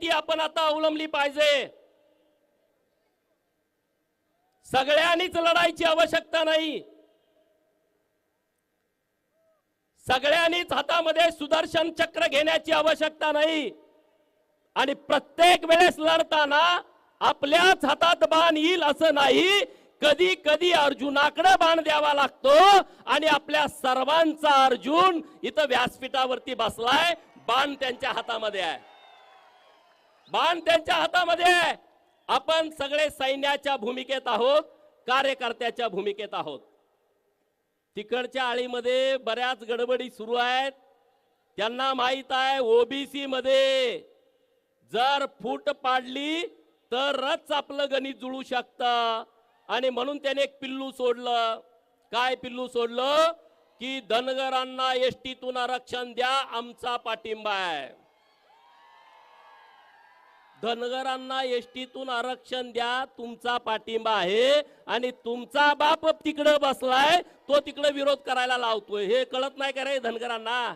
ती आपण आता अवलंबली पाहिजे। सगळ्यांनीच लढायची आवश्यकता नाही, सगळ्यांनीच हातामध्ये सुदर्शन चक्र घेण्याची आवश्यकता नाही आणि प्रत्येक वेळेस लढताना आपल्याच हातात बाण येईल असं नाही। कधी कधी अर्जुनाकडे बाण द्यावा लागतो आणि आपल्या सर्वांचा अर्जुन इथं व्यासपीठावरती बसलाय, बाण त्यांच्या हातामध्ये आहे, बाण त्यांच्या हातामध्ये आहे। आपण सगळे सैन्याच्या भूमिकेत आहोत, कार्यकर्त्याच्या भूमिकेत आहोत। तिकडच्या आळीमध्ये बऱ्याच गडबडी सुरू आहेत। त्यांना माहित आहे ओबीसी मध्ये जर फूट पाडली तरच आपलं गणित जुळू शकतं आणि म्हणून त्याने एक पिल्लू सोडलं। काय पिल्लू सोडलं की धनगरांना एसटीतून आरक्षण द्या, आमचा पाठिंबा आहे। धनगरांना एसटीतून आरक्षण द्या, तुमचा पाठिंबा आहे आणि तुमचा बाप तिकडे बसलाय, तो तिकडे विरोध करायला लावतोय। हे कळत नाही का रे धनगरांना?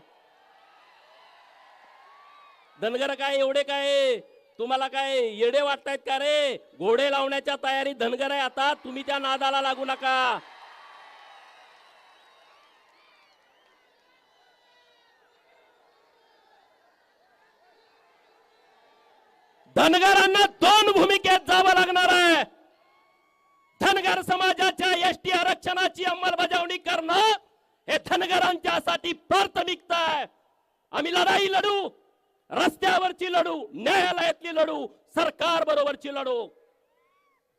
धनगर काय एवढे काय तुम्हाला काय येडे वाटतायत का रे? घोडे लावण्याच्या तयारीत धनगर आहे आता, तुम्ही त्या नादाला लागू नका। धनगरांना दोन भूमिकेत जावं लागणार आहे। धनगर समाजाच्या एसटी आरक्षणाची अंमलबजावणी करणं हे धनगरांच्यासाठी प्राथमिकता आहे। आम्ही लढाई लढू, रस्त्यावरची लढू, न्यायालयातली लढू, सरकार बरोबरची लढू।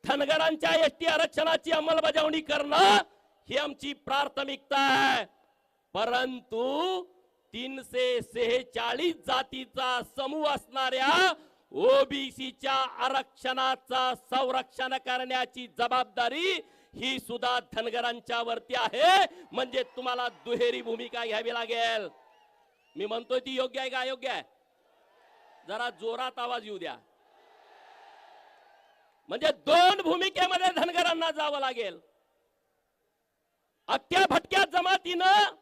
धनगरांच्या एसटी आरक्षणाची अंमलबजावणी करणं ही आमची प्राथमिकता आहे। परंतु 346 जातीचा समूह असणाऱ्या ओबीसीच्या आरक्षणाचा संरक्षण करण्याची जबाबदारी ही सुद्धा धनगरांच्या वरती आहे। म्हणजे तुम्हाला दुहेरी भूमिका घ्यावी लागेल। मी म्हणतोय ती योग्य आहे का अयोग्य आहे? जरा जोरात आवाज येऊ द्या। म्हणजे दोन भूमिकेमध्ये धनगरांना जावं लागेल। अख्ख्या भटक्या जमातीनं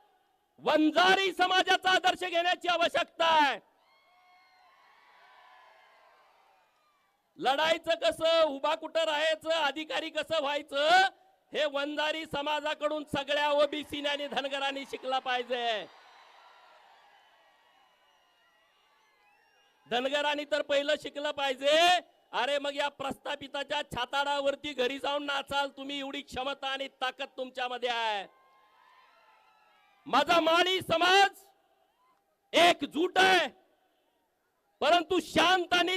वंजारी समाजाचा आदर्श घेण्याची आवश्यकता आहे। लढायचं कसं, उभा कुठं राहायचं, अधिकारी कसं व्हायचं, हे वंजारी समाजाकडून सगळ्या ओबीसी आणि धनगरांनी शिकला पाहिजे। धनगरांनी तर पहिलं शिकलं पाहिजे। अरे मग या प्रस्थापिताच्या छाताडावरती घरी जाऊन नाचाल तुम्ही, एवढी क्षमता आणि ताकद तुमच्यामध्ये आहे। माझा माळी समाज एकजूट आहे, परंतु शांत आणि